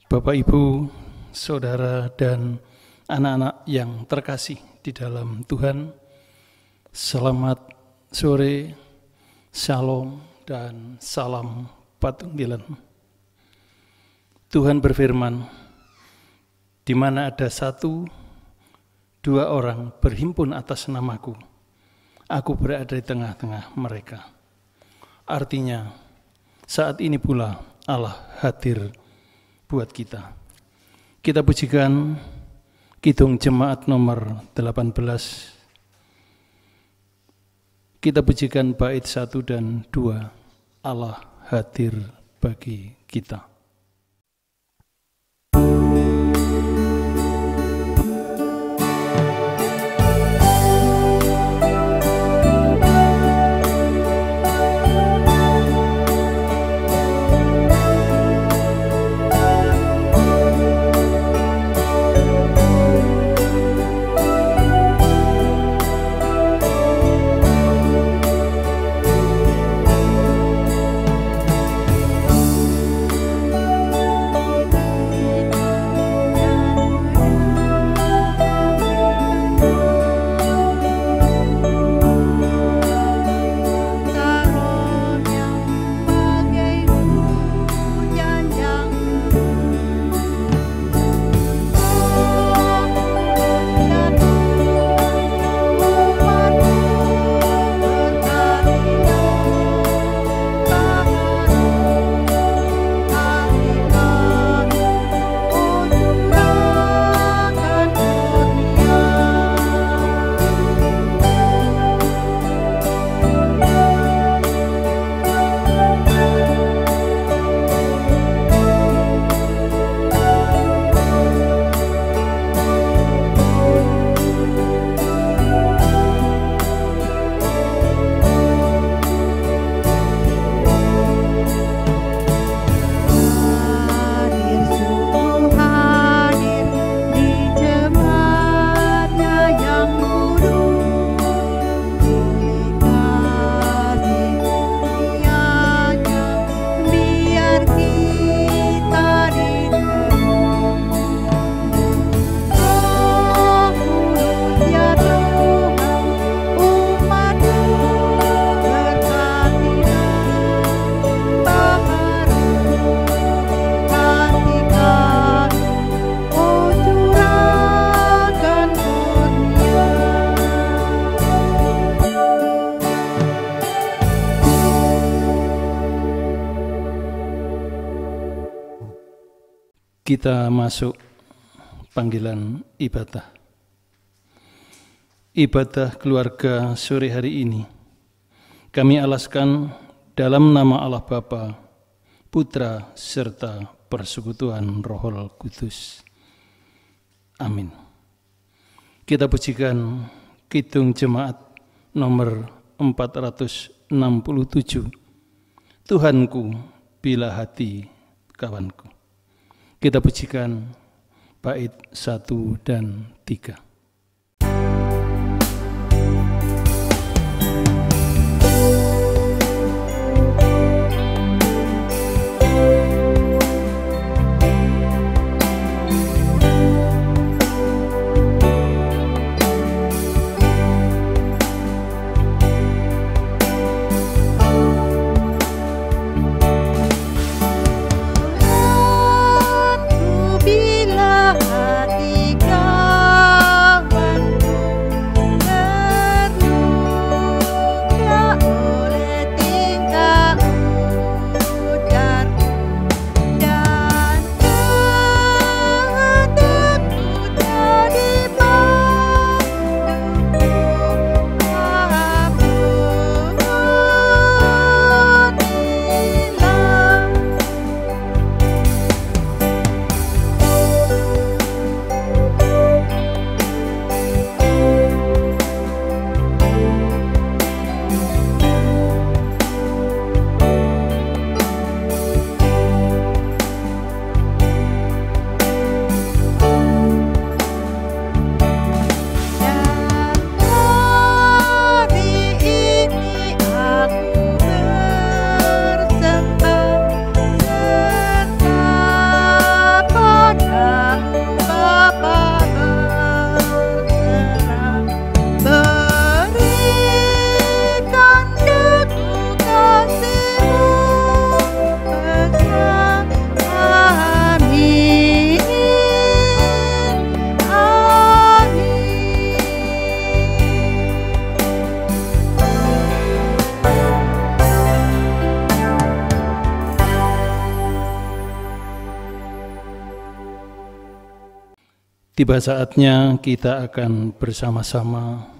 Bapak, Ibu, Saudara, dan anak-anak yang terkasih di dalam Tuhan, selamat sore, shalom, dan salam patundilan. Tuhan berfirman, di mana ada 1-2 orang berhimpun atas namaku, aku berada di tengah-tengah mereka. Artinya, saat ini pula Allah hadir buat kita. Kita pujikan Kidung Jemaat nomor 18. Kita pujikan bait 1 dan 2. Allah hadir bagi kita. Kita masuk panggilan ibadah. Ibadah keluarga sore hari ini kami alaskan dalam nama Allah Bapa, Putra, serta persekutuan Roh Kudus. Amin. Kita pujikan Kidung Jemaat nomor 467. Tuhanku, bila hati kawanku. Kita pujikan bait 1 dan 3. Bila hati kau Tiba saatnya kita akan bersama-sama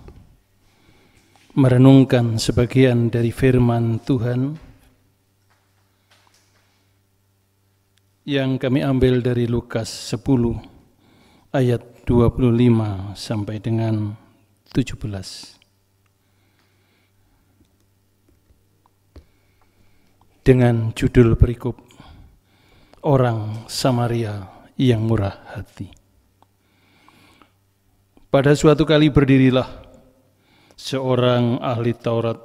merenungkan sebagian dari firman Tuhan yang kami ambil dari Lukas 10 ayat 25 sampai dengan 17. Dengan judul perikop Orang Samaria yang Murah Hati. Pada suatu kali berdirilah seorang ahli Taurat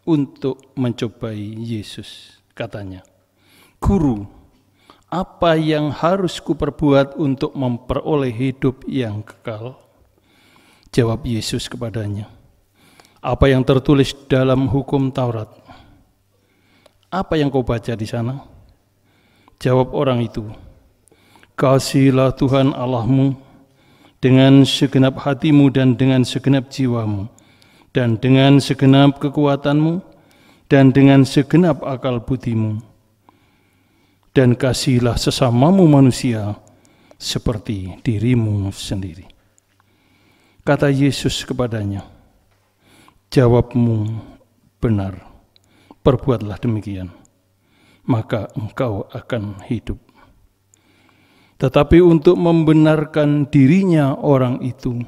untuk mencobai Yesus. Katanya, "Guru, apa yang harus kuperbuat untuk memperoleh hidup yang kekal?" Jawab Yesus kepadanya, "Apa yang tertulis dalam hukum Taurat? Apa yang kau baca di sana?" Jawab orang itu, "Kasihilah Tuhan Allahmu dengan segenap hatimu dan dengan segenap jiwamu, dan dengan segenap kekuatanmu, dan dengan segenap akal budimu. Dan kasihilah sesamamu manusia seperti dirimu sendiri." Kata Yesus kepadanya, "Jawabmu benar, perbuatlah demikian, maka engkau akan hidup." Tetapi untuk membenarkan dirinya orang itu,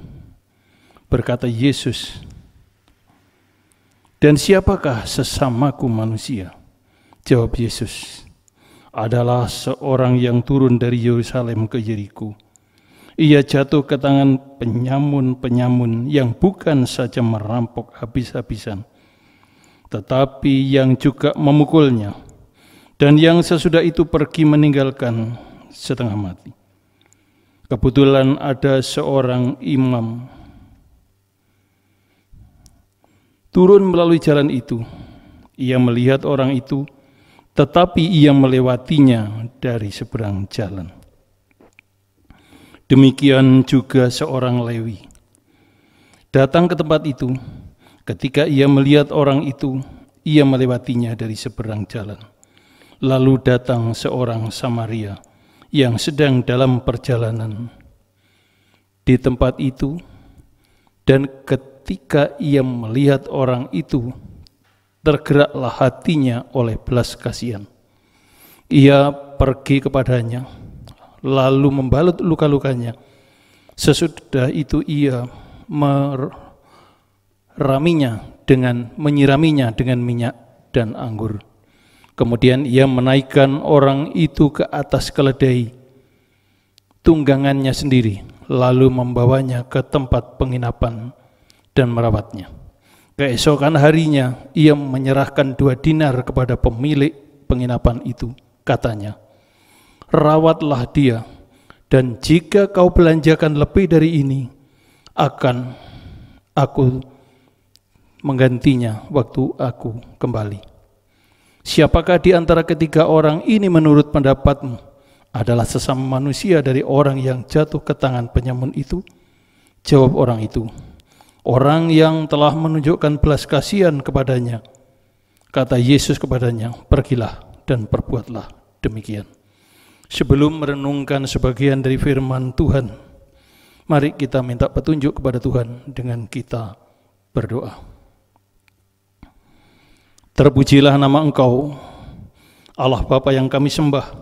berkata Yesus, "Dan siapakah sesamaku manusia?" Jawab Yesus, "Adalah seorang yang turun dari Yerusalem ke Yeriko. Ia jatuh ke tangan penyamun-penyamun yang bukan saja merampok habis-habisan, tetapi yang juga memukulnya, dan yang sesudah itu pergi meninggalkan setengah mati. Kebetulan ada seorang imam turun melalui jalan itu. Ia melihat orang itu, tetapi ia melewatinya dari seberang jalan. Demikian juga seorang Lewi datang ke tempat itu. Ketika ia melihat orang itu, ia melewatinya dari seberang jalan. Lalu datang seorang Samaria yang sedang dalam perjalanan di tempat itu, dan ketika ia melihat orang itu, tergeraklah hatinya oleh belas kasihan. Ia pergi kepadanya, lalu membalut luka-lukanya. Sesudah itu ia menyiraminya dengan minyak dan anggur. Kemudian ia menaikkan orang itu ke atas keledai tunggangannya sendiri, lalu membawanya ke tempat penginapan dan merawatnya. Keesokan harinya ia menyerahkan 2 dinar kepada pemilik penginapan itu. Katanya, "Rawatlah dia, dan jika kau belanjakan lebih dari ini, akan aku menggantinya waktu aku kembali." Siapakah di antara ketiga orang ini menurut pendapatmu adalah sesama manusia dari orang yang jatuh ke tangan penyamun itu? Jawab orang itu, "Orang yang telah menunjukkan belas kasihan kepadanya." Kata Yesus kepadanya, "Pergilah dan perbuatlah demikian." Sebelum merenungkan sebagian dari firman Tuhan, mari kita minta petunjuk kepada Tuhan dengan kita berdoa. Terpujilah nama Engkau, Allah Bapa yang kami sembah.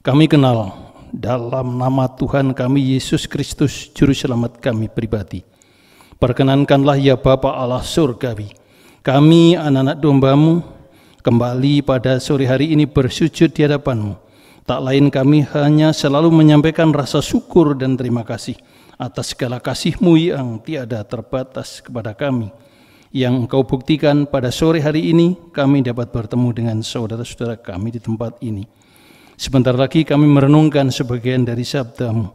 Kami kenal dalam nama Tuhan kami Yesus Kristus, Juru Selamat kami pribadi. Perkenankanlah ya Bapa Allah surgawi, kami anak-anak domba-Mu kembali pada sore hari ini bersujud di hadapan-Mu. Tak lain kami hanya selalu menyampaikan rasa syukur dan terima kasih atas segala kasih-Mu yang tiada terbatas kepada kami, yang Engkau buktikan pada sore hari ini. Kami dapat bertemu dengan saudara-saudara kami di tempat ini. Sebentar lagi kami merenungkan sebagian dari sabda-Mu.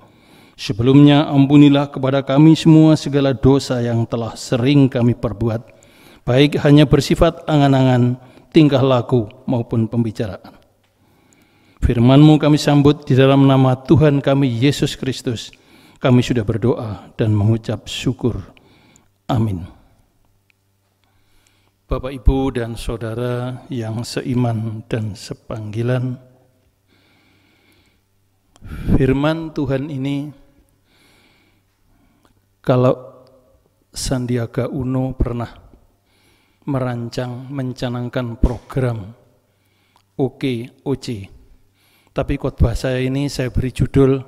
Sebelumnya ampunilah kepada kami semua segala dosa yang telah sering kami perbuat, baik hanya bersifat angan-angan, tingkah laku maupun pembicaraan. Firman-Mu kami sambut di dalam nama Tuhan kami Yesus Kristus. Kami sudah berdoa dan mengucap syukur. Amin. Bapak, Ibu, dan Saudara yang seiman dan sepanggilan, firman Tuhan ini Kalau Sandiaga Uno pernah mencanangkan program OC, tapi khotbah saya ini saya beri judul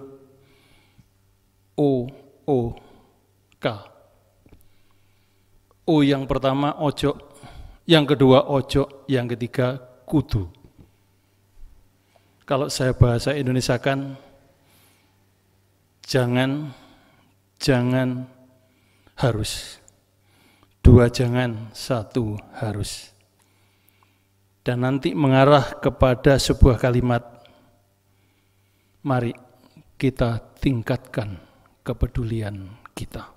OOK. O yang pertama ojo, yang kedua ojo, yang ketiga kudu. Kalau saya bahasa Indonesiakan, jangan, harus. 2 jangan, 1 harus. Dan nanti mengarah kepada sebuah kalimat, mari kita tingkatkan kepedulian kita.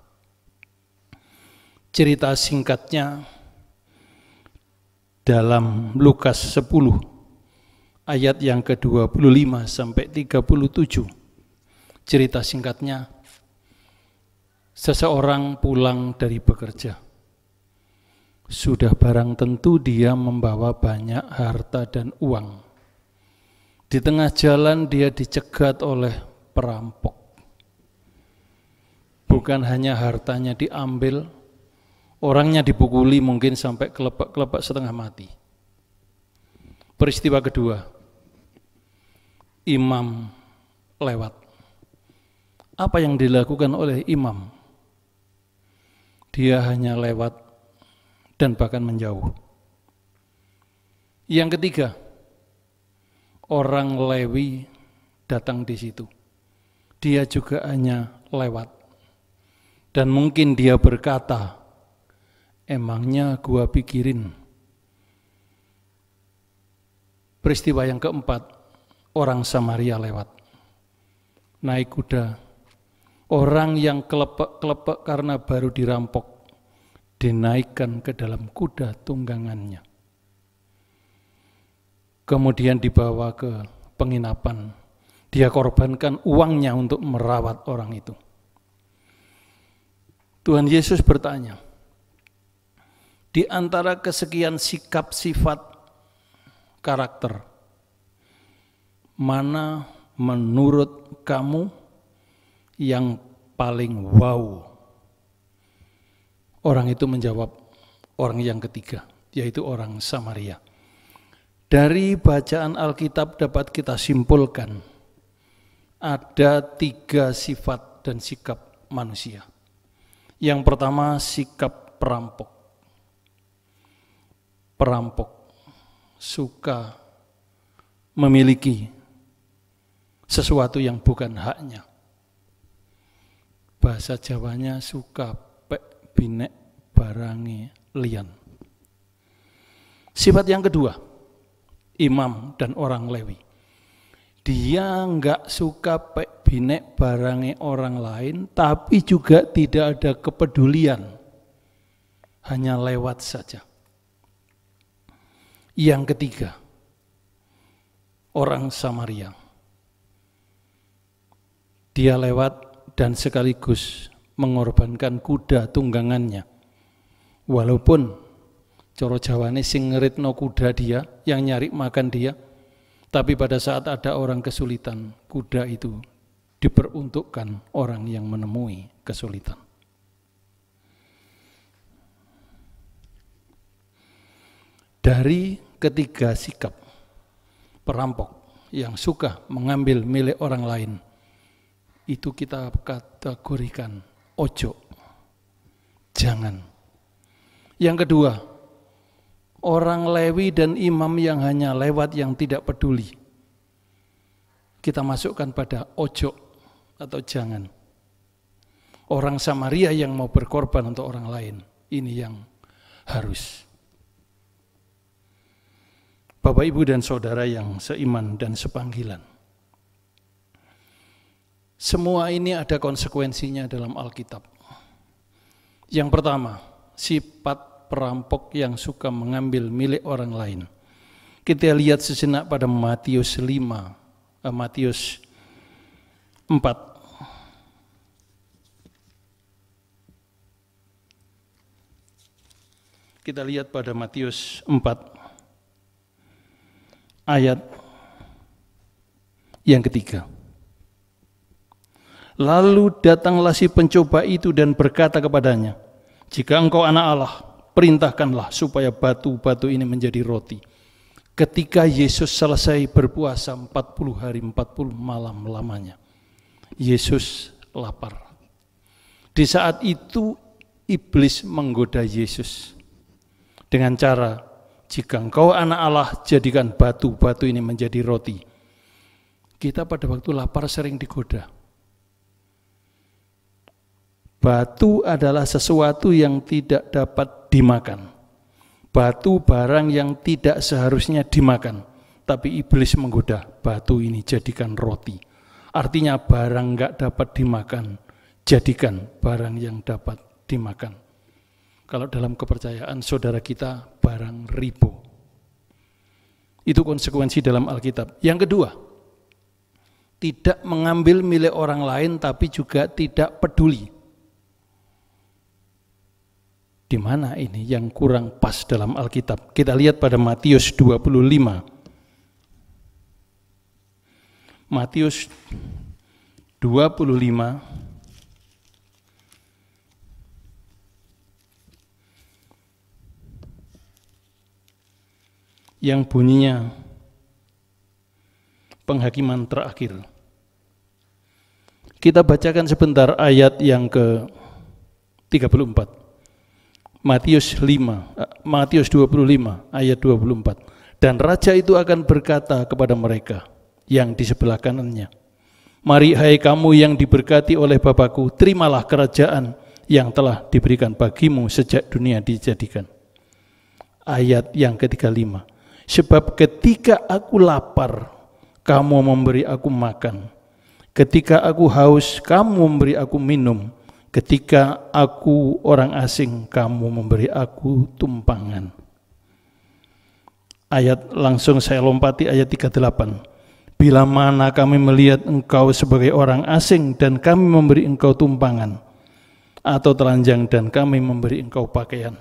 Cerita singkatnya dalam Lukas 10 ayat yang ke-25 sampai 37. Cerita singkatnya, seseorang pulang dari bekerja. Sudah barang tentu dia membawa banyak harta dan uang. Di tengah jalan dia dicegat oleh perampok. Bukan hanya hartanya diambil, orangnya dipukuli mungkin sampai kelepek-kelepek setengah mati. Peristiwa kedua, imam lewat. Apa yang dilakukan oleh imam? Dia hanya lewat dan bahkan menjauh. Yang ketiga, orang Lewi datang di situ. Dia juga hanya lewat. Dan mungkin dia berkata, emangnya gua pikirin. Peristiwa yang keempat, orang Samaria lewat. Naik kuda. Orang yang kelepek-kelepek karena baru dirampok, dinaikkan ke dalam kuda tunggangannya. Kemudian dibawa ke penginapan. Dia korbankan uangnya untuk merawat orang itu. Tuhan Yesus bertanya, di antara kesekian sikap, sifat, karakter, mana menurut kamu yang paling wow? Orang itu menjawab, orang yang ketiga, yaitu orang Samaria. Dari bacaan Alkitab dapat kita simpulkan, ada 3 sifat dan sikap manusia. Yang pertama, sikap perampok. Perampok suka memiliki sesuatu yang bukan haknya. Bahasa Jawanya suka pek binek barangi lian. Sifat yang kedua, imam dan orang Lewi. Dia enggak suka pek binek barangi orang lain, tapi juga tidak ada kepedulian, hanya lewat saja. Yang ketiga, orang Samaria. Dia lewat dan sekaligus mengorbankan kuda tunggangannya. Walaupun coro Jawane sing ngeritno kuda dia, yang nyari makan dia, tapi pada saat ada orang kesulitan, kuda itu diperuntukkan orang yang menemui kesulitan. Dari ketiga sikap perampok yang suka mengambil milik orang lain, itu kita kategorikan ojo, jangan. Yang kedua, orang Lewi dan imam yang hanya lewat, yang tidak peduli, kita masukkan pada ojo atau jangan. Orang Samaria yang mau berkorban untuk orang lain, ini yang harus. Bapak, Ibu, dan Saudara yang seiman dan sepanggilan, semua ini ada konsekuensinya dalam Alkitab. Yang pertama, sifat perampok yang suka mengambil milik orang lain. Kita lihat sejenak pada Matius 4. Kita lihat pada Matius 4 ayat yang ketiga. Lalu datanglah si pencoba itu dan berkata kepadanya, "Jika engkau anak Allah, perintahkanlah supaya batu-batu ini menjadi roti." Ketika Yesus selesai berpuasa 40 hari 40 malam lamanya, Yesus lapar. Di saat itu iblis menggoda Yesus dengan cara, "Jika engkau anak Allah, jadikan batu-batu ini menjadi roti." Kita pada waktu lapar sering digoda. Batu adalah sesuatu yang tidak dapat dimakan. Batu barang yang tidak seharusnya dimakan. Tapi iblis menggoda, batu ini jadikan roti. Artinya barang enggak dapat dimakan, jadikan barang yang dapat dimakan. Kalau dalam kepercayaan saudara kita, barang ribo. Itu konsekuensi dalam Alkitab. Yang kedua, tidak mengambil milik orang lain tapi juga tidak peduli. Di mana ini yang kurang pas dalam Alkitab? Kita lihat pada Matius 25. Matius 25 yang bunyinya penghakiman terakhir. Kita bacakan sebentar ayat yang ke-34. Matius 25 ayat 24. Dan raja itu akan berkata kepada mereka yang di sebelah kanannya, "Mari hai kamu yang diberkati oleh Bapakku, terimalah kerajaan yang telah diberikan bagimu sejak dunia dijadikan." Ayat yang ke-35. Sebab ketika aku lapar, kamu memberi aku makan. Ketika aku haus, kamu memberi aku minum. Ketika aku orang asing, kamu memberi aku tumpangan. Ayat langsung saya lompati ayat 38. Bila mana kami melihat engkau sebagai orang asing dan kami memberi engkau tumpangan, atau telanjang dan kami memberi engkau pakaian.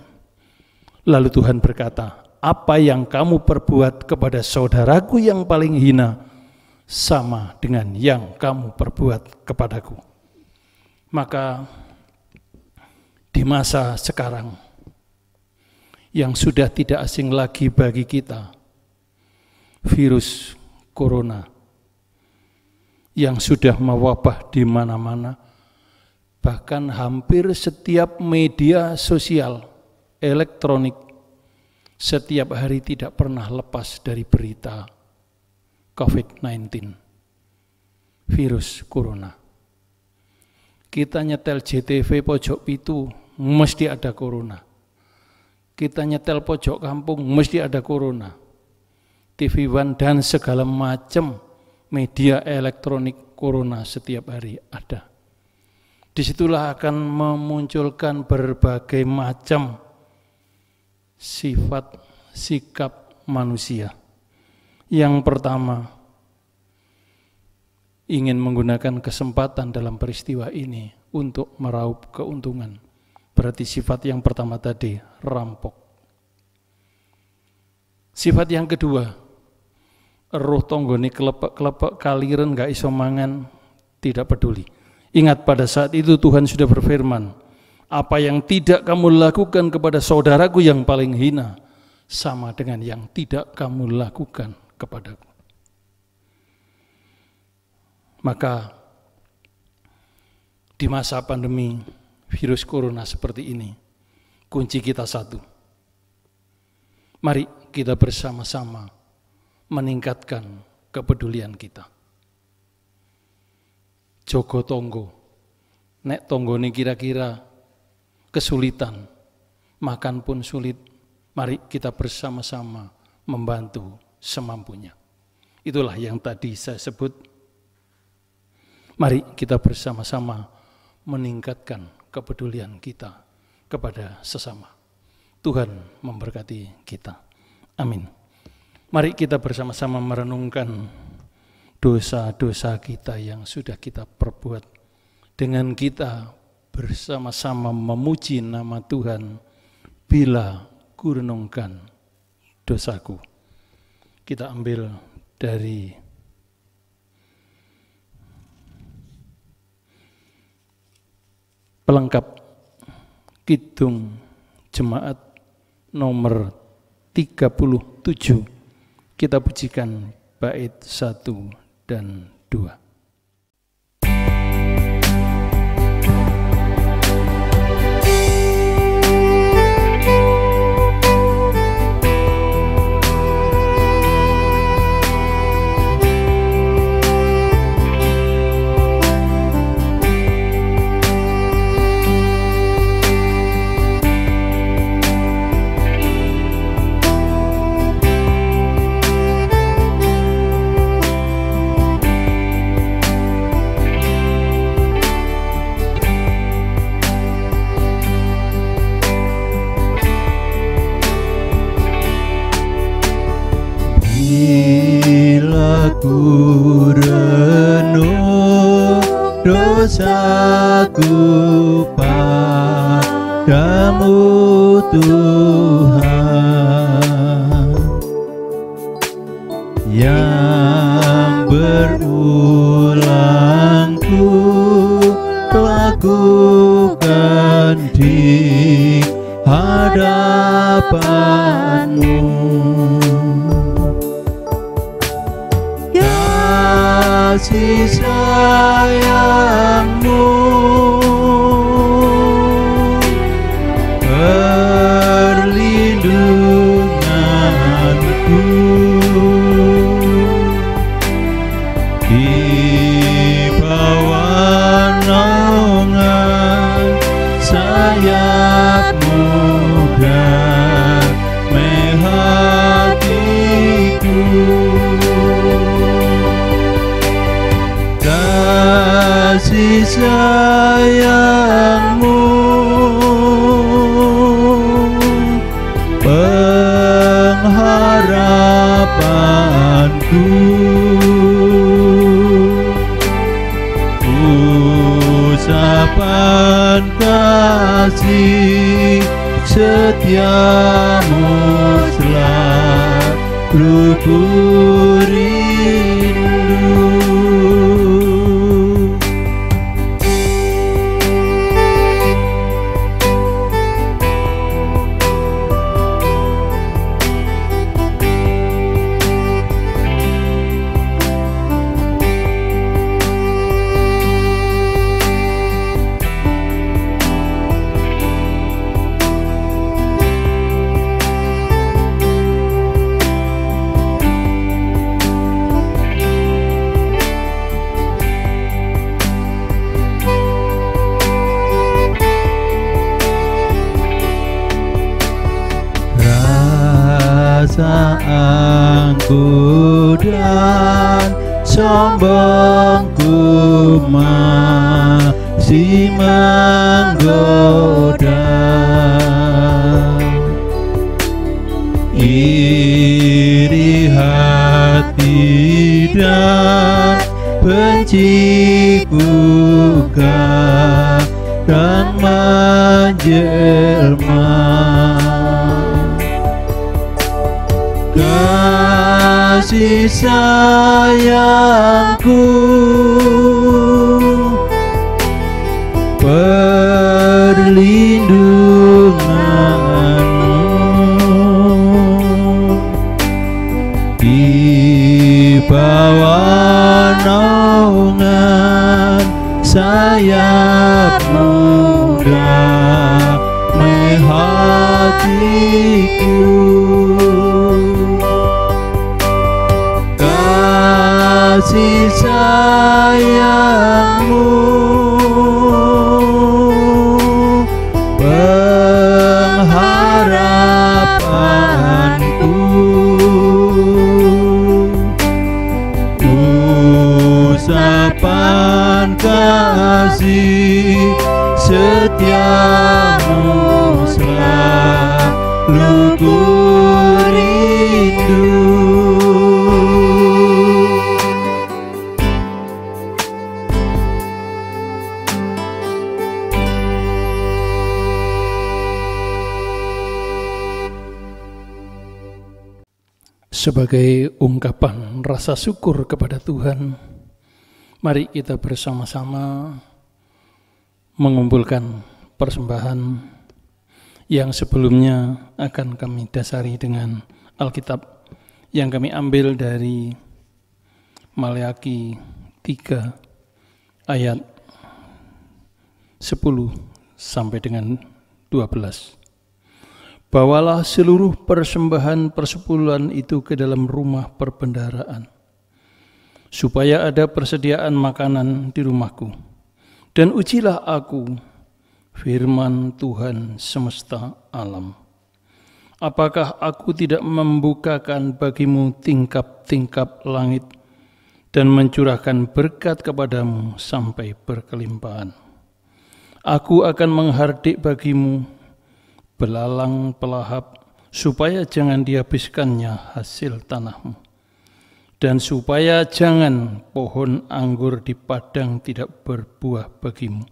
Lalu Tuhan berkata, apa yang kamu perbuat kepada saudaraku yang paling hina, sama dengan yang kamu perbuat kepadaku. Maka di masa sekarang yang sudah tidak asing lagi bagi kita, virus corona yang sudah mewabah di mana-mana, bahkan hampir setiap media sosial elektronik setiap hari tidak pernah lepas dari berita COVID-19, virus corona. Kita nyetel JTV pojok pitu, mesti ada corona. Kita nyetel pojok kampung, mesti ada corona. TV One dan segala macam media elektronik corona setiap hari ada. Disitulah akan memunculkan berbagai macam sifat, sikap manusia. Yang pertama, ingin menggunakan kesempatan dalam peristiwa ini untuk meraup keuntungan. Berarti sifat yang pertama tadi, rampok. Sifat yang kedua, roh tonggone kelepek-kelepek kaliren gak iso mangan, tidak peduli. Ingat pada saat itu Tuhan sudah berfirman, apa yang tidak kamu lakukan kepada saudaraku yang paling hina, sama dengan yang tidak kamu lakukan kepadaku. Maka di masa pandemi virus corona seperti ini, kunci kita satu. Mari kita bersama-sama meningkatkan kepedulian kita. Jogo tonggo, nek tonggo ini kira-kira kesulitan, makan pun sulit, mari kita bersama-sama membantu semampunya. Itulah yang tadi saya sebut. Mari kita bersama-sama meningkatkan kepedulian kita kepada sesama. Tuhan memberkati kita. Amin. Mari kita bersama-sama merenungkan dosa-dosa kita yang sudah kita perbuat. Dengan kita bersama-sama memuji nama Tuhan, bila kurenungkan dosaku. Kita ambil dari pelengkap Kidung Jemaat nomor 37. Kita pujikan bait 1 dan 2. Ku renung dosaku padamu Tuhan, yang berulang ku lakukan di hadapan-Mu. Kasih sayang-Mu perlindunganku, di bawah naungan sayap-Mu damai hatiku. Kasih sayang-Mu pengharapanku, ucapan kasih setia-Mu selalu ku rindu. Angku dan sombongku masih menggoda, iri hati dan benciku kadang menjelma. Kasih sayang-Ku perlindungan-Mu, di bawah naungan sayap-Mu damai hatiku. Kasih sayang-Mu pengharapanku, ucapan kasih setia-Mu selalu ku rindu. Sebagai ungkapan rasa syukur kepada Tuhan, mari kita bersama-sama mengumpulkan persembahan yang sebelumnya akan kami dasari dengan Alkitab yang kami ambil dari Maleakhi 3 ayat 10 sampai dengan 12. Bawalah seluruh persembahan persepuluhan itu ke dalam rumah perbendaharaan, supaya ada persediaan makanan di rumahku. Dan ujilah aku, firman Tuhan semesta alam. Apakah aku tidak membukakan bagimu tingkap-tingkap langit dan mencurahkan berkat kepadamu sampai berkelimpahan? Aku akan menghardik bagimu belalang pelahap, supaya jangan dihabiskannya hasil tanahmu, dan supaya jangan pohon anggur di padang tidak berbuah bagimu.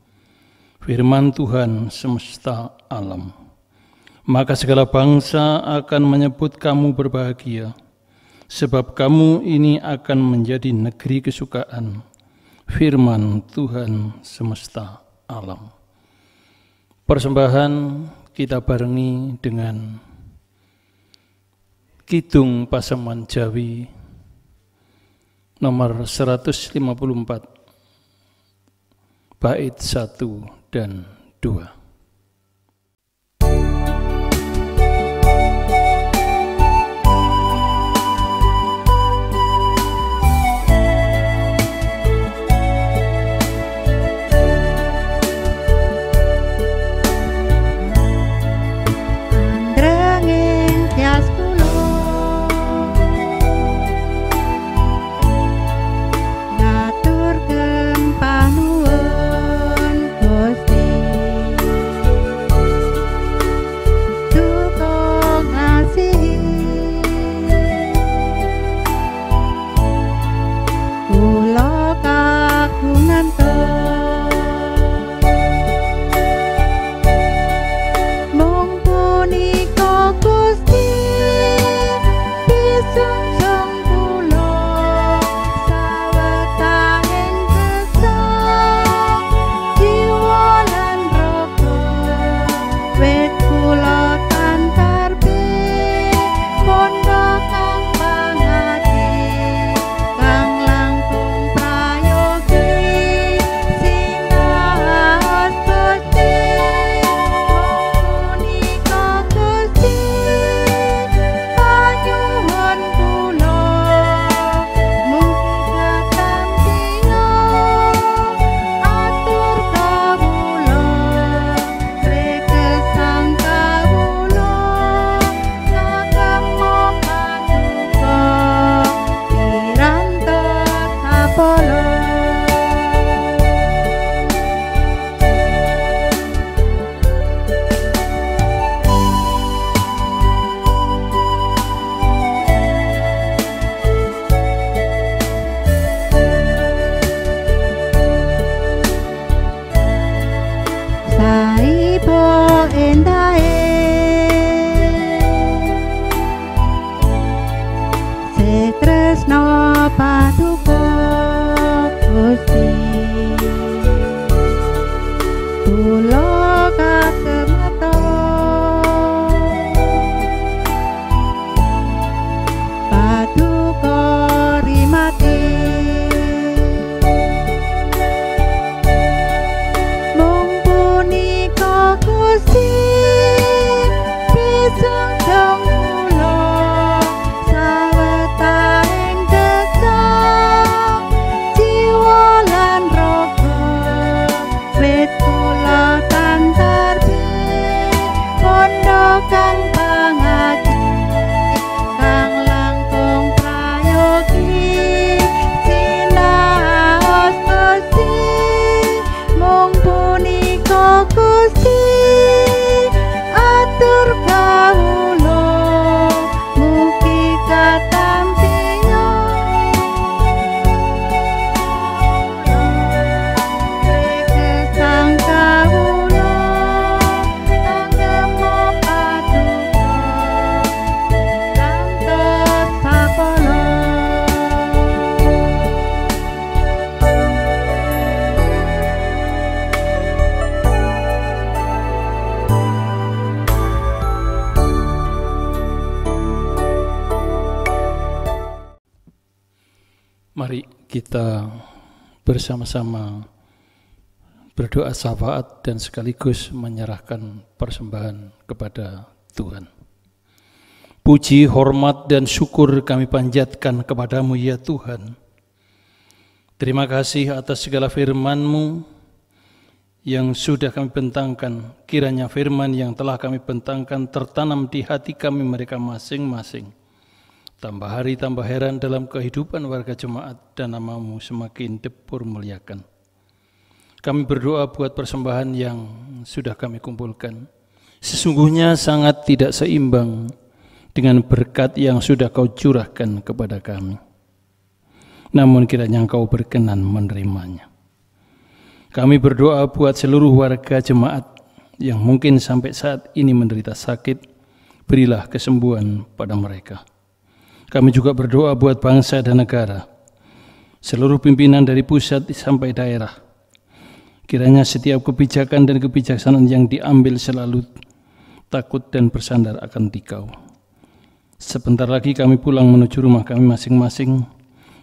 Firman Tuhan semesta alam. Maka segala bangsa akan menyebut kamu berbahagia, sebab kamu ini akan menjadi negeri kesukaan. Firman Tuhan semesta alam. Persembahan kita barengi dengan Kidung Pasaman Jawi nomor 154 bait 1 dan 2. Ngaturkeun panuwun Gusti. Mari kita bersama-sama berdoa syafaat dan sekaligus menyerahkan persembahan kepada Tuhan. Puji, hormat, dan syukur kami panjatkan kepadamu ya Tuhan. Terima kasih atas segala firman-Mu yang sudah kami bentangkan. Kiranya firman yang telah kami bentangkan tertanam di hati kami mereka masing-masing. Tambah hari tambah heran dalam kehidupan warga jemaat dan nama-Mu semakin dipermuliakan. Kami berdoa buat persembahan yang sudah kami kumpulkan. Sesungguhnya sangat tidak seimbang dengan berkat yang sudah Kau curahkan kepada kami. Namun kiranya Engkau berkenan menerimanya. Kami berdoa buat seluruh warga jemaat yang mungkin sampai saat ini menderita sakit. Berilah kesembuhan pada mereka. Kami juga berdoa buat bangsa dan negara, seluruh pimpinan dari pusat sampai daerah. Kiranya setiap kebijakan dan kebijaksanaan yang diambil selalu takut dan bersandar akan Dikau. Sebentar lagi kami pulang menuju rumah kami masing-masing.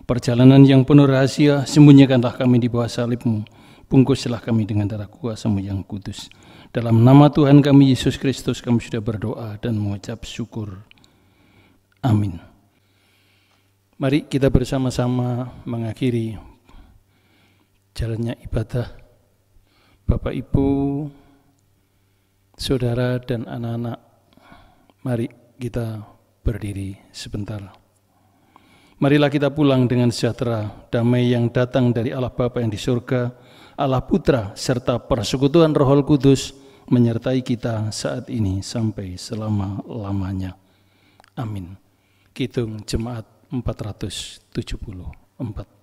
Perjalanan yang penuh rahasia, sembunyikanlah kami di bawah salib-Mu. Bungkuslah kami dengan darah kuasa-Mu yang kudus. Dalam nama Tuhan kami Yesus Kristus kami sudah berdoa dan mengucap syukur. Amin. Mari kita bersama-sama mengakhiri jalannya ibadah. Bapak, Ibu, saudara dan anak-anak, mari kita berdiri sebentar. Marilah kita pulang dengan sejahtera, damai yang datang dari Allah Bapa yang di surga, Allah Putra, serta persekutuan Roh Kudus menyertai kita saat ini sampai selama-lamanya. Amin. Kidung Jemaat 474.